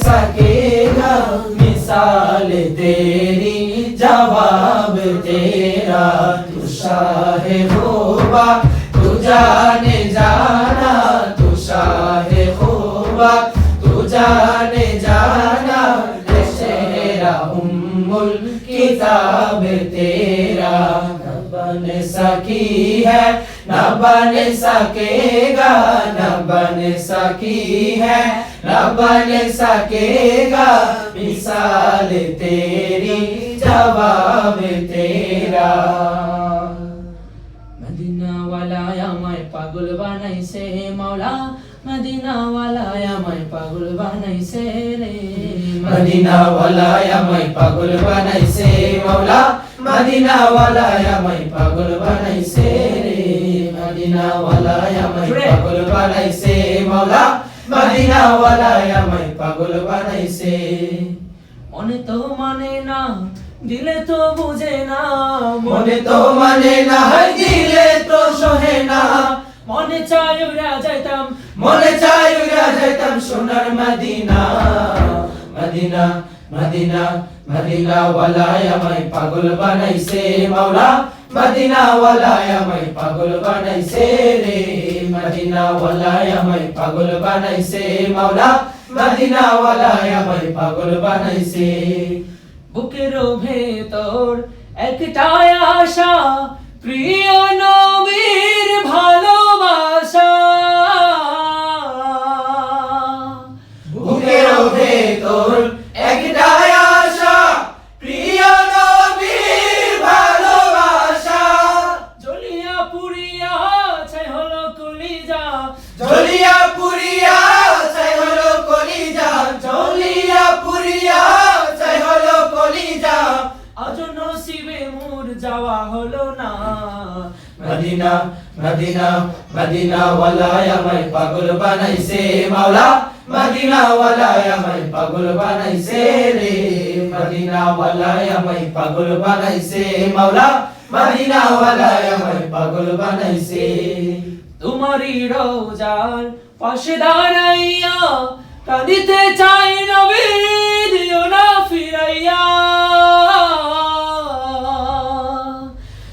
सकेगा मिसाल तेरी जवाब तेरा तू शाहे खूबा तू जाने जाना तू शाहे खूबा तू जाने जाना शेरा उम्मुल किताब तेरा न बन सकी है न बन सकेगा न बन सकी है न बन सकेगा मिसाल तेरी जवाब तेरा मदीना वाला আমায় পাগল বানাইছে মাওলা মদিনা वाला আমায় পাগল বানাইছে রে মদিনা वाला আমায় পাগল বানাইছে মাওলা মদিনা वाला আমায় পাগল বানাইছে রে মদিনা वाला আমায় পাগল বানাইছে মাওলা মদিনা वाला আমায় পাগল বানাইছে মনে তো মানে না দিলে তো বুঝে না মনে তো মানে না দিলে তো সহে না মনে চাই উড়া যাইতাম সোনার মদিনা মদিনা মদিনা মদিনা वाला আমায় পাগল বানাইছে মাওলা মদিনা वाला আমায় পাগল বানাইছে রে মদিনা वाला আমায় পাগল বানাইছে মাওলা মদিনা वाला আমায় পাগল বানাইছে বুকের ভেতর একটাই আশা প্রিয় নবীর ভালোবাসা বুকের ভেতর একটাই আশা প্রিয় নবীর ভালোবাসা জ্বলিয়া পুরিয়া ছাই হলো কলিজা জ্বলিয়া পুরিয়া ছাই হলো কলিজা জ্বলিয়া পুরিয়া ছাই হলো কলিজা আজ নসিবে মোর যাওয়া হলো না মদিনা মদিনা মদিনা वाला আমায় পাগল বানাইছে মাওলা মদিনা वाला আমায় পাগল বানাইছে রে মদিনা वाला আমায় পাগল বানাইছে মাওলা মদিনা वाला আমায় পাগল বানাইছে তোমারই রওজার পাশে দাঁড়াইয়া কাঁদিতে চাই নবী দিও না ফিরাইয়া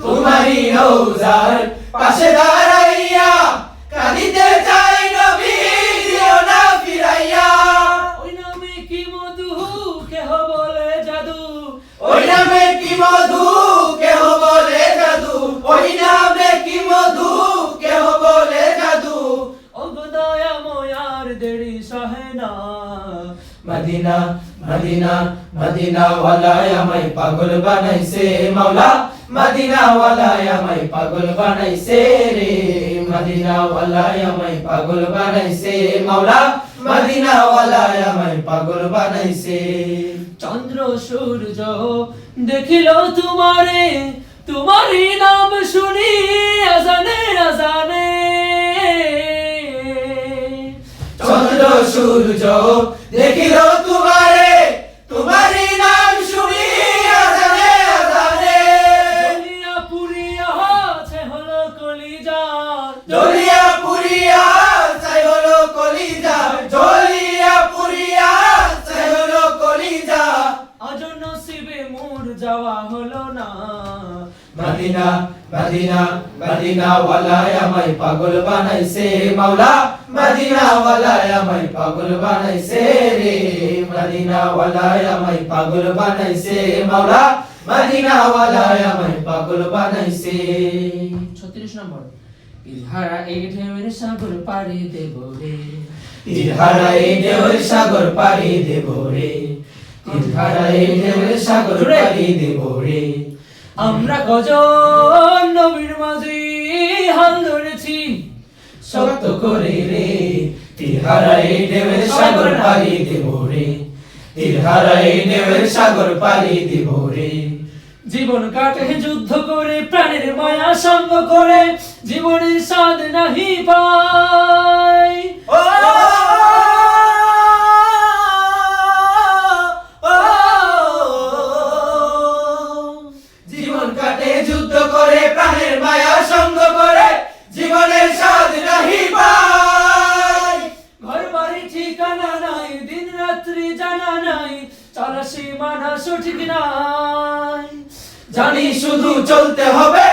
তোমারই রওজার পাশে দাঁড়াইয়া কাঁদিতে চাই নবী দিও না ফিরাইয়া ওই নামে কি মধু কেহ বলে জাদু ওই নামে কি মধু কেহ বলে জাদু ওই নামে কি মধু কেহ বলে জাদু ও দয়াময় আর দেরি সহে না মদিনা মদিনা মদিনা वाला আমায় পাগল বানাইছে মাওলা মদিনা वाला আমায় পাগল বানাইছে রে মদিনা वाला আমায় পাগল বানাইছে মাওলা মদিনা वाला আমায় পাগল বানাইছে চন্দ্র সূর্য দেখিলো তোমারে তোমারই নাম শুনি আজানে আজানে চন্দ্র সূর্য দেখিলো তোমারে তোমারই নাম শুনি আজানে আজানে জ্বলিয়া পুরিয়া ছাই হলো কলিজা জ্বলিয়া পুরিয়া ছাই হলো কলিজা জ্বলিয়া পুরিয়া ছাই হলো কলিজা আজ নসিবে মোর যাওয়া হলো না মদিনা মদিনা মদিনা वाला আমায় পাগল বানাইছে মাওলা মদিনা वाला আমায় পাগল বানাইছে রে মদিনা वाला আমায় পাগল বানাইছে মাওলা মদিনা वाला আমায় পাগল বানাইছে 36 নম্বর ইহারা এই ঢেউয়ের সাগর পাড়ি দেব রে ইহারা এই ঢেউয়ের সাগর পাড়ি দেব রে ইহারা এই ঢেউয়ের সাগর পাড়ি দেব রে আমরা কজন নবীর মাঝে হাল ধরেছি শক্ত করে রে তিহারা এই ঢেউয়ের সাগর পাড়ি দেব রে তিহারা এই ঢেউয়ের সাগর পাড়ি দেব রে জীবন কাটে যুদ্ধ করে প্রাণের মায়া সঙ্গ করে জীবনের স্বাদ নাহি পাই জীবন কাটে যুদ্ধ করে প্রাণের মায়া সঙ্গ করে জীবনের স্বাদ নাহি পাই ঘর বাড়ি ঠিকানা নাই দিন রাত্রি পথটি জানা নাই, চলার সীমানা সঠিক নাই। জানি শুধু চলতে হবে,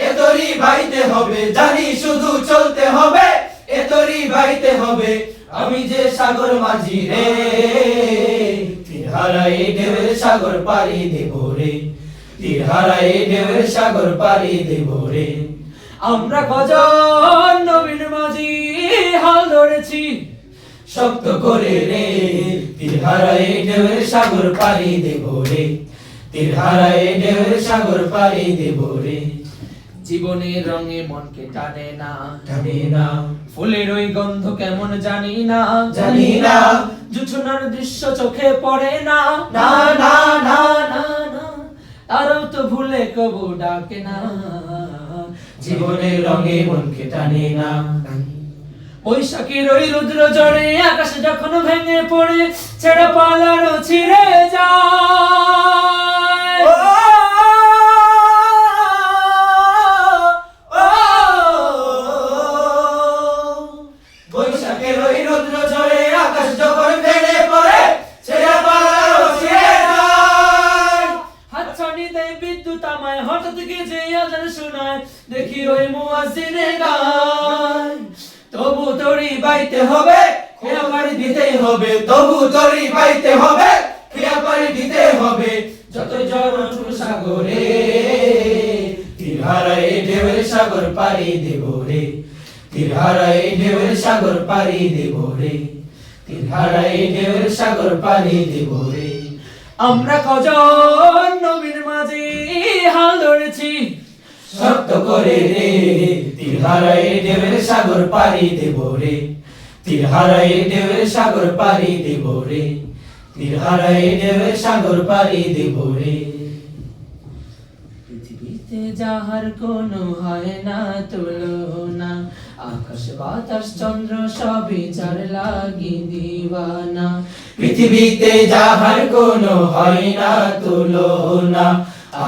এ তরি বাইতে হবে, জানি শুধু চলতে হবে, এ তরি বাইতে হবে। আমি যে সাগর মাঝি রে, তীর হারাই ঢেউয়ের সাগর পাড়ি দেব রে, তীর হারাই ঢেউয়ের সাগর পাড়ি দেব রে। আমরা কজন নবীন মাঝি হাল ধরেছি শক্ত করে রে, তীর হারাই ঢেউয়ের সাগর পাড়ি দেব রে, তীর হারাই ঢেউয়ের সাগর পাড়ি দেব রে। জীবনের রঙে মনকে টানে না, টানে না, ফুলের ওই গন্ধ কেমন জানি না, জানি না, জুছুনার দৃশ্য চোখে পড়ে না, না না না না না, তারাও তো ভুলে কবু ডাকে না। জীবনের রঙে মনকে টানে না। বৈশাখীর ওই রুদ্র ঝড়ে আকাশ যখন ভেঙে পড়ে, ছেড়ে পালানো ছিঁড়ে যায়। বৈশাখের ওই রুদ্র ঝড়ে আকাশ যখন ভেঙে পড়ে, ছেড়ে পালানো ছিঁড়ে যায়। হাতছানিতে বিদ্যুৎ আমায় হঠাৎ গেছে আজান শোনায়, দেখি ওই মুয়াজ্জিনে গায়। তবু তরি বাইতে হবে, খেয়া পাড়ি দিতেই হবে, তবু তরি বাইতে হবে, খেয়া পাড়ি দিতে হবে। যত ঝড় উঠুক সাগরে, তীর হারাই ঢেউয়ের সাগর পাড়ি দেব রে, তীর হারাই ঢেউয়ের সাগর পাড়ি দেব রে, তীর হারাই ঢেউয়ের সাগর পাড়ি দেব রে। আমরা কজন নবীন মাঝি হাল ধরেছি শক্ত করে রে, তীর হারাই ঢেউয়ের সাগর পাড়ি দেব রে, তীর হারাই ঢেউয়ের সাগর পাড়ি দেব রে, তীর হারাই ঢেউয়ের সাগর পাড়ি দেব রে। পৃথিবীতে যাহার কোনো হয় না তুলনা, আকাশ বাতাস চন্দ্র সবই যার লাগি দিওয়ানা। পৃথিবীতে যাহার কোনো হয় না তুলনা,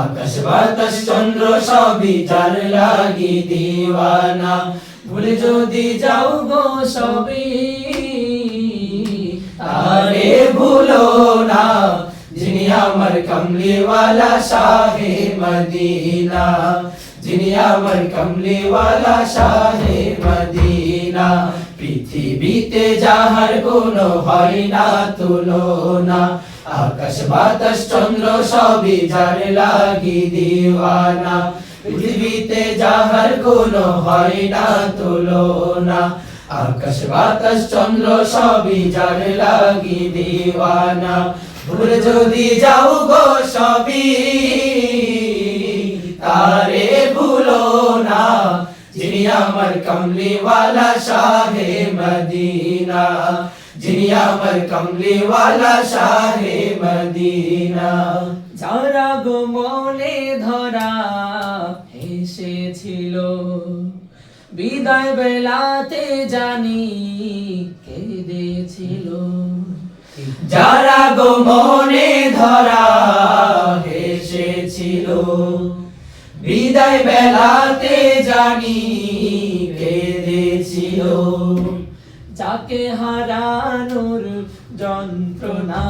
আকাশ বাতাস চন্দ্র সবই যার লাগি দিওয়ানা। ভুলে যদি যাও গো সবই, তারে ভুলো না, যিনি আমার কমলিওয়ালা শাহে মদিনা, যিনি আমার কমলিওয়ালা শাহে মদিনা। পৃথিবীতে যাহার কোনো হয় না তুলনা, আকাশ বাতাস চন্দ্র সবই যার লাগি দিওয়ানা। পৃথিবীতে যাহার কোনো হয় না তুলনা, আকাশ বাতাস চন্দ্র সবই যার লাগি দিওয়ানা। ভুলে যদি যাও গো সবই, তারে ভুলো না, যিনি আমার কমলিওয়ালা শাহে মদিনা, যিনি আমার কমলিওয়ালা শাহে মদিনা। যারা গো মনে ধরা এসেছিল, বিদায় বেলাতে জানি কেঁদেছিল। যারা গো মনে ধরা এসেছিল, বিদায় বেলাতে জানি কেঁদেছিল। যাকে হারানোর যন্ত্রণা,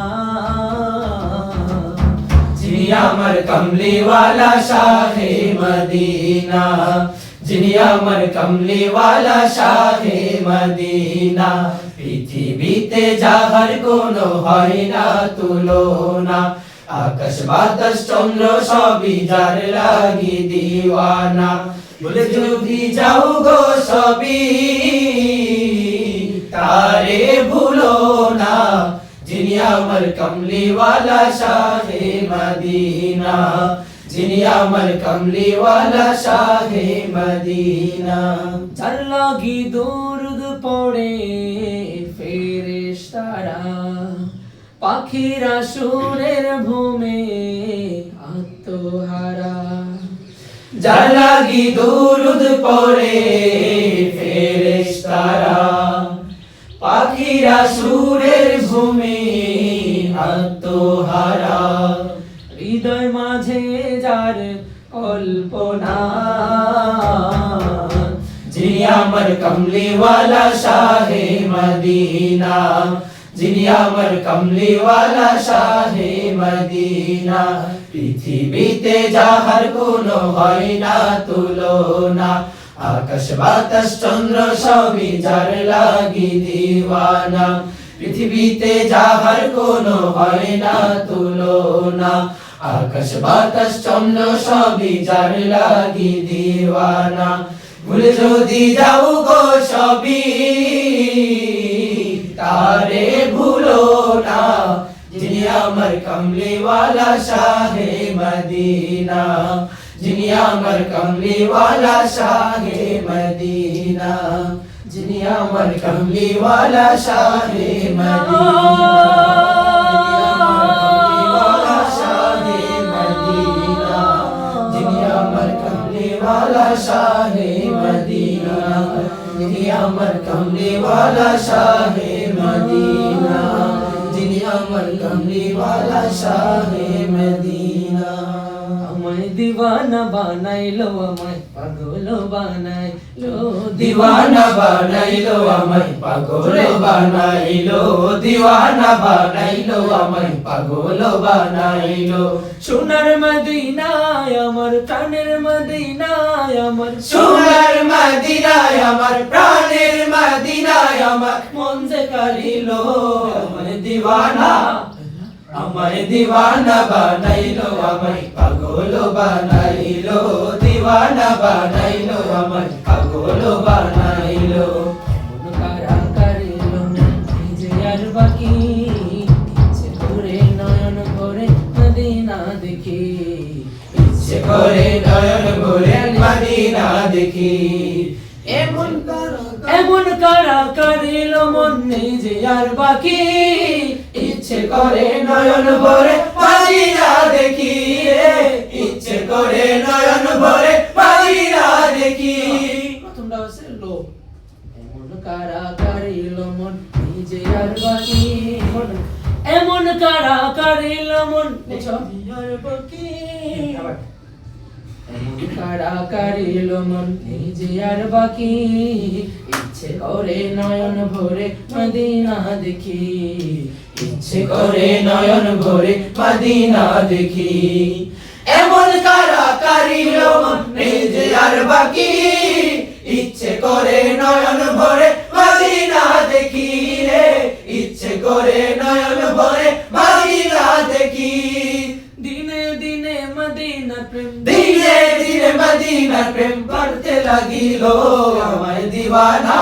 যিনি আমার কমলিওয়ালা শাহে মদিনা, যিনি আমার কমলিওয়ালা শাহে মদিনা। পৃথিবীতে যাহার কোনো হয় না তুলনা, আকাশ বাতাস চন্দ্র সবই যার লাগি দিওয়ানা। বলে যদি যাও গো সবই, তারে ভুলো না, যিনি আমার কমলিওয়ালা শাহে মদিনা, যিনি আমার কমলিওয়ালা শাহে মদিনা। যার লাগি দুরুদ পড়ে ফেরেশতারা, পাখিরা সুরের ভূমে আত্মহারা। যার লাগি দুরুদ পড়ে ফেরেশতারা, পাখিরা সুরের ভূমে আত্মহারা। হৃদয় মাঝে যার কল্পনা, যিনি আমার কমলিওয়ালা শাহে মদিনা, যিনি আমার কামলিওয়ালা শাহে মদিনা পৃথিবীতে যাহার কোনো হয় না তুলনা আকাশ বাতাস চন্দ্র সবই যার লাগি দিওয়ানা পৃথিবীতে যাহার কোনো হয় না তুলনা আকাশ বাতাস চন্দ্র সবই যার লাগি দিওয়ানা ভুলে যদি যাও গো সবই তারে ভুলো না যিনি আমার কামলিওয়ালা শাহে মদিনা যিনি আমার কামলিওয়ালা শাহে মদিনা যিনি আমার কামলিওয়ালা শাহে মদিনা যিনি আমার কামলিওয়ালা শাহে মদিনা যিনি আমার কামলিওয়ালা শাহে মদিনা যিনি আমার কামলিওয়ালা শাহে মদিনা আমায় দিওয়ানা বানাইলো আমায় পাগল বানাইলো দিওয়ানা বানাইলো আমায় পাগল বানাইলো দিওয়ানা বানাইলো আমায় পাগল বানাইলো সোনার মদিনায় আমার প্রাণের মদিনায় আমার সোনার মদিনায় আমার প্রাণের মদিনায় আমার মন যে কারিলো আমায় দিওয়ানা আমায় দিওয়ানা বানাইলো আমায় পাগল বানাইলো দিওয়ানা বানাইলো আমায় পাগল বানাইলো মন কারা কারিলো নিজে আর বাকি ইচ্ছে করে নয়ন ভরে মদিনা দেখি ইচ্ছে করে নয়ন ভরে মদিনা দেখি এমন কারা কারিলো মন নিজে আর বাকি ইচ্ছে করে নয়ন ভরে মদিনা দেখি ইচ্ছে করে নয়ন ভরে মদিনা দেখি প্রথমটা হচ্ছে লো এমন কারা কারিলো মন নিজে আর বাকি এমন কারা কারিলো মন নিজে আর বাকি এমন কারা কারিলো মন নিজে আর বাকি ইচ্ছে করে নয়ন ভরে মদিনা দেখি ইচ্ছে করে নয়ন ভরে মদিনা দেখি এমন কারা কারিল মন নিজে আর বাকি ইচ্ছে করে নয়ন ভরে মদিনা দেখি রে ইচ্ছে করে নয়ন ভরে মদিনা দেখি দিনে দিনে মদিনা প্রেম দিনে দিনে মদিনা প্রেম করতে লাগিল আমায় দিওয়ানা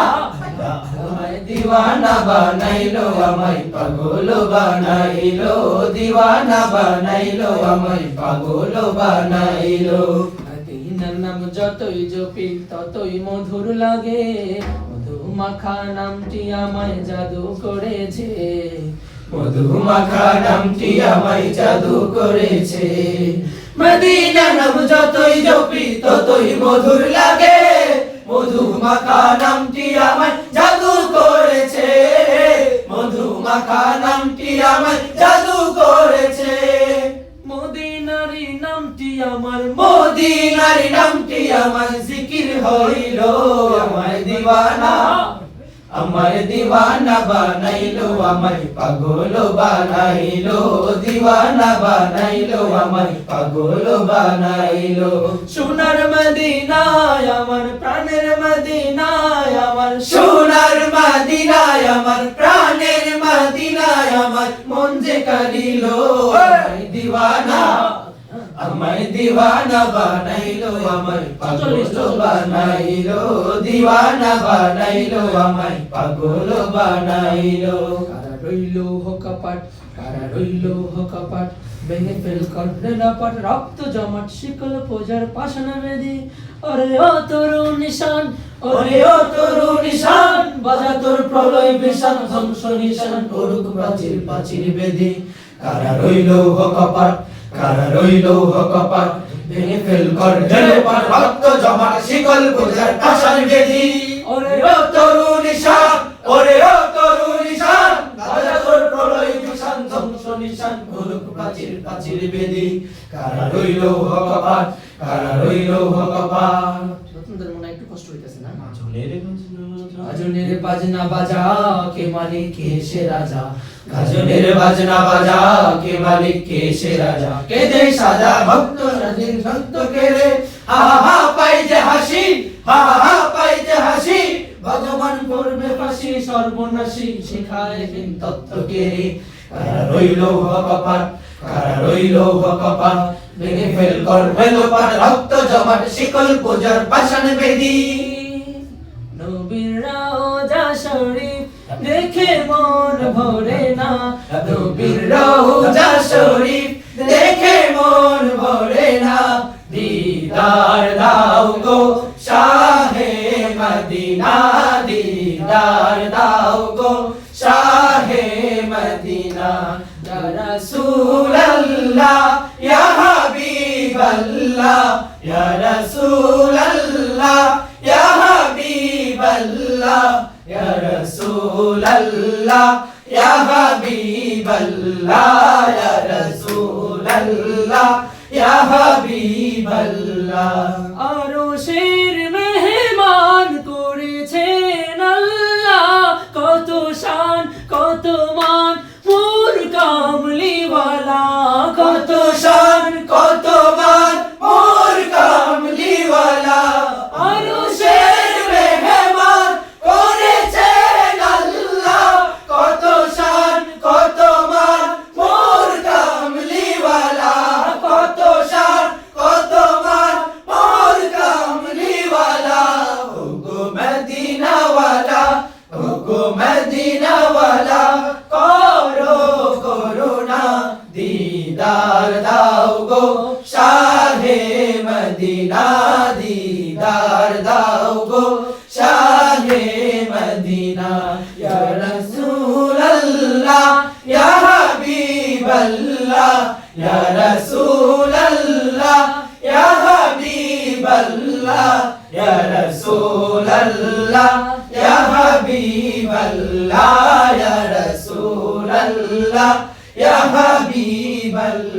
আমায় দিওয়ানা বানাইলো আমায় পাগল বানাইলো দিওয়ানা বানাইলো আমায় পাগল বানাইলো মদিনার নাম যতই জপি ততই মধুর লাগে মধু মাখা নামটি আমায় জাদু করেছে মধু মাখা নামটি আমায় জাদু করেছে মদিনা নাম যতই জপি ততই মধুর লাগে মধু মাখা নামটি আমায় জাদু করেছে মধু মাখা নামটি আমায় জাদু করেছে মদিনারি নামটি আমার মদিনার নামটি আমার জিকির হইল আমায় দিওয়ানা আমায় দিওয়ানা বানাইলো আমায় পাগল বানাইলো দিওয়ানা বানাইলো আমায় পাগল বানাইলো সোনার মদিনায় আমার প্রাণের মদিনায় আমার সোনার মদিনায় আমার প্রাণের মদিনায় আমার মন যে কারিলো আমায় দিওয়ানা আমায় দিওয়ানা বানাইলো আমায় পাগল বানাইলো দিওয়ানা বানাইলো আমায় পাগল বানাইলো কারা রইল হকাপাট কারা রইল হকাপাট ভেঙে ফেল কর্ণাপাট রক্ত জমাট শিকল পূজার পাশানা বেদি ওরে ও তরুণ নিশান ওরে ও তরুণ নিশান বাজা তোর প্রলয় বিশান ধ্বংস নিশান করুক প্রাচীর প্রাচীর বেদি কারা রইল হকাপাট কারা রইল হকাপাট ভেঙে ফেল কর্ণাপাট রক্ত জমাট শিকল পূজার পাশান বেদি ওরে ও তরুণ নিশান ওরে ও তরুণ নিশান বাজা তোর প্রলয় বিশান ধ্বংস নিশান করুক প্রাচীর প্রাচীর বেদি কারা রইল হকাপাট কারা রইল হকাপাট নতুনদের মনে একটু কষ্ট হইতেছে না ঝুলে রে গাজনের বাজনা বাজা কে মালিক কে সে রাজা গাজনের বাজনা বাজা কে মালিক কে সে রাজা কে দে সাজা ভক্ত স্বাধীন সন্ত কে রে হা হা হা পাই যে হাসি হা হা হা পাই যে হাসি ভগবান করবে ফাঁসি সর্বনাশী শিখায় হিন তত্ত্ব কে রে কারা রইল কপাট কারা রইল কপাট ভেঙে ফেল কর ফেল পাট রক্ত জমাট শিকল পূজার পাষাণ বেদী নবীর রওজা শরীফ দেখে মন ভরে না নবীর রওজা শরীফ দেখে মন ভরে না দিদার দাও গো শাহে মদিনা দিদার দাও গো শাহে মদিনা ইয়া রাসূলুল্লাহ ইয়া হাবিবাল্লাহ ইয়া রাসূলুল্লাহ ইয়া হাবিবাল্লাহ ইয়া রাসূলুল্লাহ ইয়া হাবিবাল্লাহ ইয়া রাসূলুল্লাহ ইয়া হাবিবাল্লাহ আরশের মেহমান করেছেন আল্লাহ কত শান কত মান মোর কামলিওয়ালা কত শান কত মান মোর কামলিওয়ালা আরশের মেহমান করেছেন আল্লাহ কত শান কত মান মোর কামলিওয়ালা কত শান কত মান মোর কামলিওয়ালা ওগো মদিনাওয়ালা ওগো মদিনাওয়ালা করো করুণা দিদার দাও গো শাহে মদিনা দিদার দাও গো শাহে মদিনা ইয়া রাসূলুল্লাহ ইয়া হাবিবাল্লাহ ইয়া রাসূলুল্লাহ ইয়া হাবিবাল্লাহ ইয়া রাসূলুল্লাহ ইয়া হাবিবাল্লাহ ইয়া রাসূলুল্লাহ ইয়া হাবিবাল্লাহ